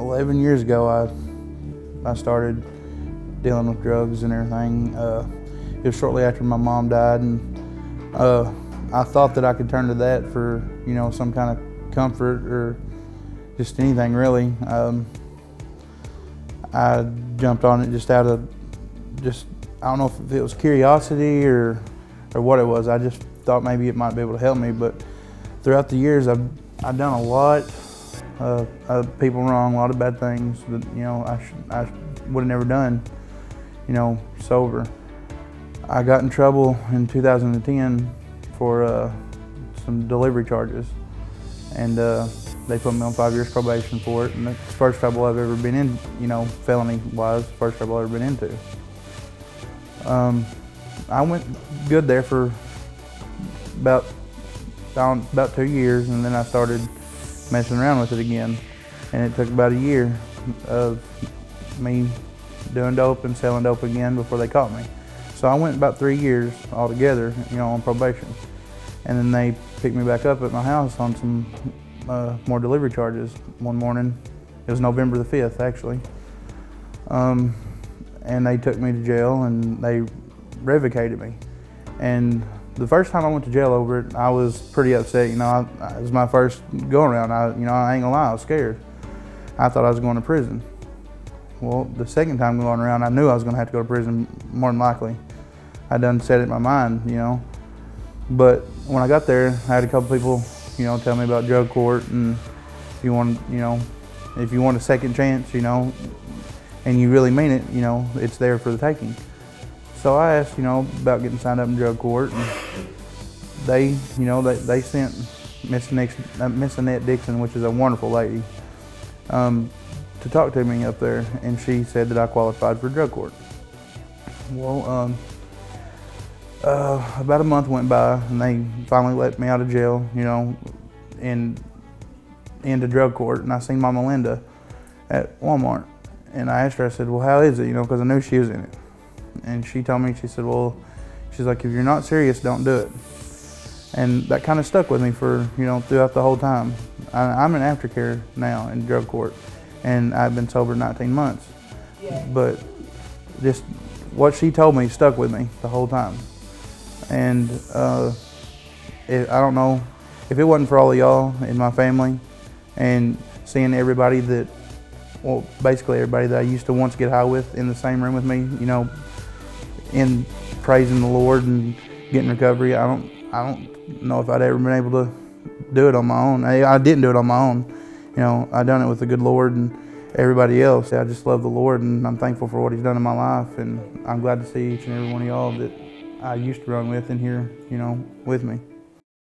11 years ago, I started dealing with drugs and everything. It was shortly after my mom died, and I thought that I could turn to that for, you know, some kind of comfort or just anything really. I jumped on it just out of I don't know if it was curiosity or what it was. I just thought maybe it might be able to help me. But throughout the years, I've done a lot of people wrong, a lot of bad things that, you know, I would have never done, you know, sober. I got in trouble in 2010 for some delivery charges, and they put me on 5 years probation for it, and that's the first trouble I've ever been in, you know, felony-wise, first trouble I've ever been into. I went good there for about 2 years, and then I started messing around with it again, and it took about a year of me doing dope and selling dope again before they caught me. So I went about 3 years altogether, you know, on probation, and then they picked me back up at my house on some more delivery charges one morning. It was November the 5th, actually. And they took me to jail and they revocated me. And the first time I went to jail over it, I was pretty upset. You know, it was my first go around. I ain't gonna lie, I was scared. I thought I was going to prison. Well, the second time going around, I knew I was gonna have to go to prison more than likely. I done set it in my mind, you know. But when I got there, I had a couple people, you know, tell me about drug court, and if you want a second chance, you know, and you really mean it, you know, it's there for the taking. So I asked, you know, about getting signed up in drug court, and they, you know, they sent Miss Annette Dixon, which is a wonderful lady, to talk to me up there, and she said that I qualified for drug court. Well, about a month went by, and they finally let me out of jail, you know, and into drug court, and I seen Mama Linda at Walmart. And I asked her, I said, well, how is it, you know, because I knew she was in it. And she told me, she said, well, she's like, if you're not serious, don't do it. And that kind of stuck with me for, you know, throughout the whole time. I'm in aftercare now in drug court, and I've been sober 19 months. Yeah. But just what she told me stuck with me the whole time. And I don't know, if it wasn't for all of y'all in my family and seeing everybody that, well, basically everybody that I used to once get high with in the same room with me, you know, in praising the Lord and getting recovery, I don't know if I'd ever been able to do it on my own. I didn't do it on my own. You know, I done it with the good Lord and everybody else. I just love the Lord, and I'm thankful for what He's done in my life, and I'm glad to see each and every one of y'all that I used to run with in here, you know, with me.